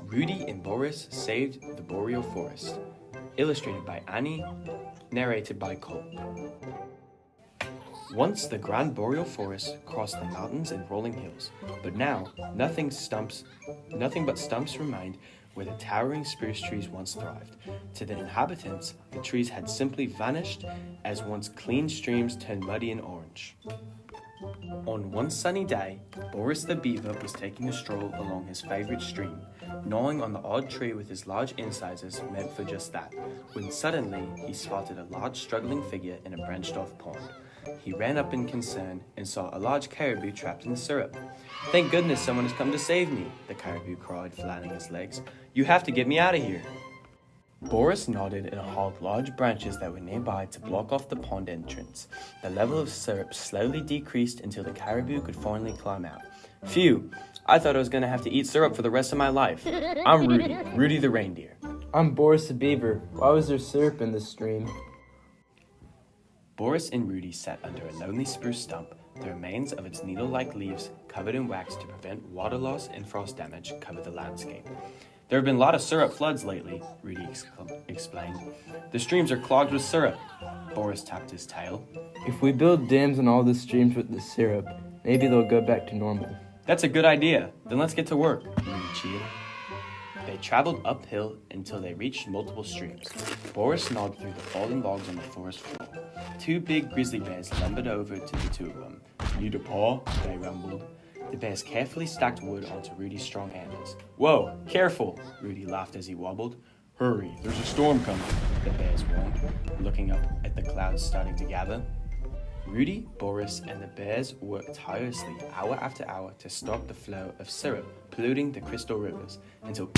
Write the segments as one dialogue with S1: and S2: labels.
S1: Rudy and Boris saved the Boreal forest. Illustrated by Annie, narrated by Culp. Once the grand Boreal forest crossed the mountains and rolling hills, but now nothing but stumps remained where the towering spruce trees once thrived. To the inhabitants, the trees had simply vanished as once clean streams turned muddy and orange. On one sunny day, Boris the beaver was taking a stroll along his favorite stream, gnawing on the odd tree with his large incisors meant for just that, when suddenly he spotted a large struggling figure in a branched-off pond. He ran up in concern and saw a large caribou trapped in the syrup. "Thank goodness someone has come to save me," the caribou cried, flattening his legs. "You have to get me out of here." Boris nodded and hauled large branches that were nearby to block off the pond entrance. The level of syrup slowly decreased until the caribou could finally climb out. "Phew, I thought I was going to have to eat syrup for the rest of my life. I'm Rudy the reindeer."
S2: I'm Boris the beaver. Why was there syrup in this stream?
S1: Boris and Rudy sat under a lonely spruce stump. The remains of its needle-like leaves, covered in wax to prevent water loss and frost damage, covered the landscape. "There have been a lot of syrup floods lately," Rudy explained. "The streams are clogged with syrup." Boris tapped his tail.
S2: If we build dams on all the streams with the syrup, maybe they'll go back to normal.
S1: "That's a good idea. Then let's get to work," Rudy cheered. They traveled uphill until they reached multiple streams. Boris gnawed through the fallen logs on the forest floor. Two big grizzly bears lumbered over to the two of them. "Need a paw?" they rumbled. The bears carefully stacked wood onto Rudy's strong antlers. "Whoa, careful!" Rudy laughed as he wobbled. "Hurry, there's a storm coming," the bears warned, looking up at the clouds starting to gather. Rudy, Boris, and the bears worked tirelessly hour after hour to stop the flow of syrup polluting the crystal rivers until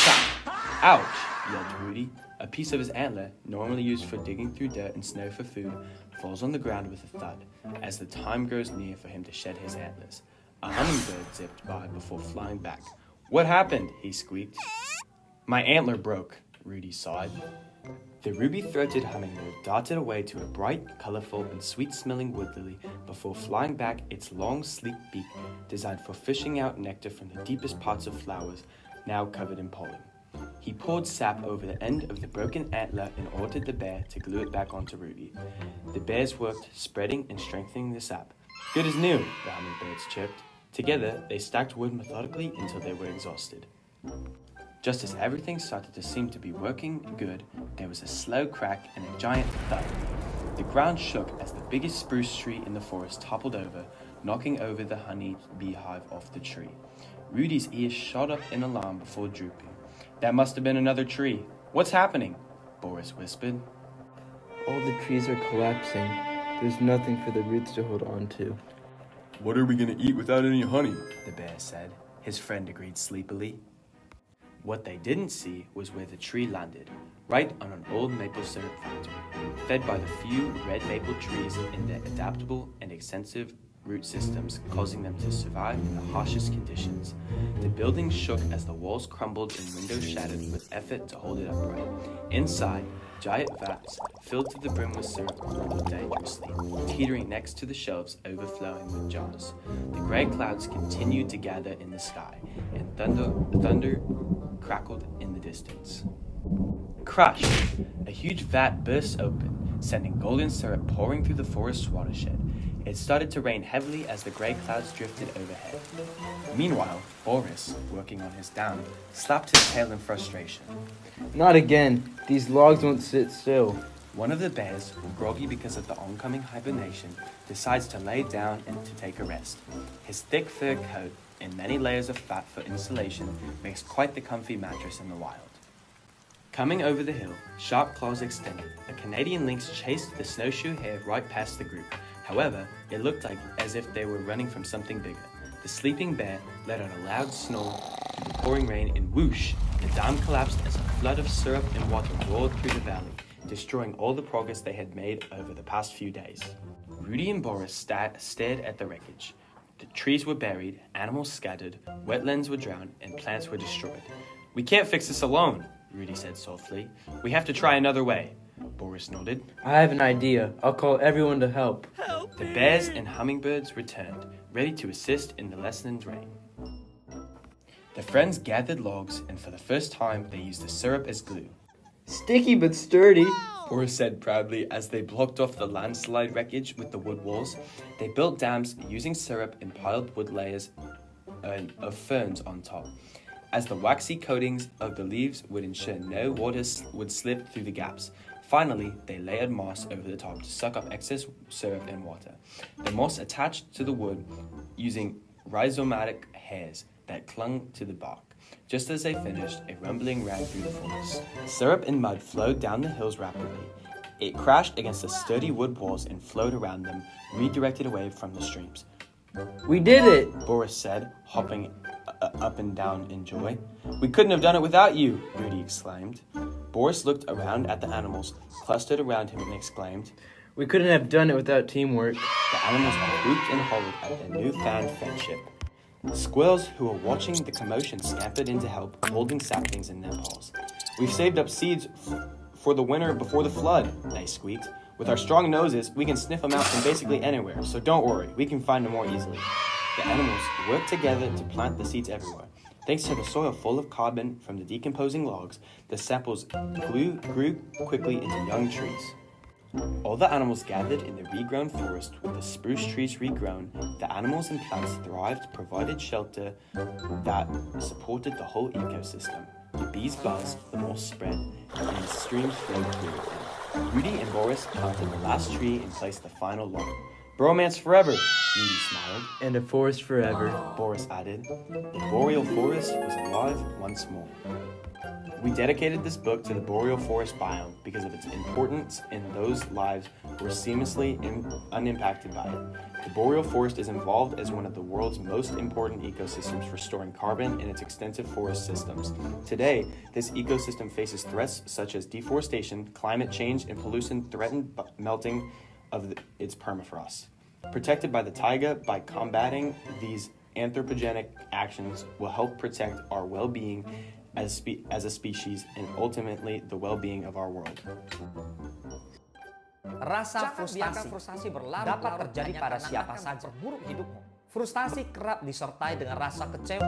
S1: "Ouch!" yelled Rudy. A piece of his antler, normally used for digging through dirt and snow for food, falls on the ground with a thud as the time grows near for him to shed his antlers. A hummingbird zipped by before flying back. "What happened?" he squeaked. "My antler broke," Rudy sighed. The ruby-throated hummingbird darted away to a bright, colorful, and sweet-smelling wood lily before flying back its long, sleek beak designed for fishing out nectar from the deepest parts of flowers, now covered in pollen. He poured sap over the end of the broken antler and ordered the bear to glue it back onto Rudy. The bears worked, spreading and strengthening the sap. "Good as new," the hummingbirds chirped. Together, they stacked wood methodically until they were exhausted. Just as everything started to seem to be working good, there was a slow crack and a giant thud. The ground shook as the biggest spruce tree in the forest toppled over, knocking over the honey beehive off the tree. Rudy's ears shot up in alarm before drooping. "That must have been another tree. What's happening?" Boris whispered.
S2: All the trees are collapsing. There's nothing for the roots to hold on to.
S3: "What are we going to eat without any honey?"
S1: the bear said. His friend agreed sleepily. What they didn't see was where the tree landed, right on an old maple syrup factory, fed by the few red maple trees in their adaptable and extensive root systems, causing them to survive in the harshest conditions. The building shook as the walls crumbled and windows shattered with effort to hold it upright. Inside, giant vats filled to the brim with syrup rumbled dangerously, teetering next to the shelves overflowing with jars. The grey clouds continued to gather in the sky, and thunder crackled in the distance. Crash! A huge vat burst open, sending golden syrup pouring through the forest's watershed. It started to rain heavily as the grey clouds drifted overhead. Meanwhile, Boris, working on his dam, slapped his tail in frustration.
S2: Not again. These logs won't sit still.
S1: One of the bears, groggy because of the oncoming hibernation, decides to lay down and to take a rest. His thick fur coat and many layers of fat for insulation makes quite the comfy mattress in the wild. Coming over the hill, sharp claws extended, the Canadian lynx chased the snowshoe hare right past the group. However, it looked as if they were running from something bigger. The sleeping bear let out a loud snore through the pouring rain, and whoosh, the dam collapsed as a flood of syrup and water roared through the valley, destroying all the progress they had made over the past few days. Rudy and Boris stared at the wreckage. The trees were buried, animals scattered, wetlands were drowned, and plants were destroyed. "We can't fix this alone," Rudy said softly. "We have to try another way." Boris nodded.
S2: I have an idea. I'll call everyone to help.
S1: The bears and hummingbirds returned, ready to assist in the lessened rain. The friends gathered logs, and for the first time, they used the syrup as glue.
S2: Sticky but sturdy.
S1: Boris said proudly as they blocked off the landslide wreckage with the wood walls. They built dams using syrup and piled wood layers of ferns on top, as the waxy coatings of the leaves would ensure no water would slip through the gaps. Finally, they layered moss over the top to suck up excess syrup and water. The moss attached to the wood using rhizomatic hairs that clung to the bark. Just as they finished, a rumbling ran through the forest. Syrup and mud flowed down the hills rapidly. It crashed against the sturdy wood walls and flowed around them, redirected away from the streams.
S2: We did it!
S1: Boris said, hopping up and down in joy. We couldn't have done it without you, Rudy exclaimed. Boris looked around at the animals clustered around him and exclaimed,
S2: We couldn't have done it without teamwork.
S1: The animals all whooped and hollered at their newfound friendship. Squirrels who were watching the commotion scampered in to help, holding saplings in their paws. We've saved up seeds for the winter before the flood, they squeaked. With our strong noses, we can sniff them out from basically anywhere, so don't worry, we can find them more easily. The animals worked together to plant the seeds everywhere. Thanks to the soil full of carbon from the decomposing logs, the samples grew quickly into young trees. All the animals gathered in the regrown forest with the spruce trees regrown. The animals and plants thrived, provided shelter that supported the whole ecosystem. The bees buzzed, the moss spread, and the streams flowed through them. Rudy and Boris planted the last tree and placed the final log. Bromance forever, Rudy smiled.
S2: And a forest forever.
S1: Boris added. The Boreal forest was alive once more. We dedicated this book to the Boreal forest biome because of its importance in those lives were seamlessly unimpacted by it. The Boreal forest is involved as one of the world's most important ecosystems for storing carbon in its extensive forest systems. Today, this ecosystem faces threats such as deforestation, climate change, and pollution threatened melting of its permafrost. Protected by the taiga, by combating these anthropogenic actions will help protect our well-being as a species and ultimately the well-being of our world.
S4: Rasa frustasi dapat terjadi pada siapa saja. Buruk hidupmu. Frustasi kerap disertai dengan rasa kecewa.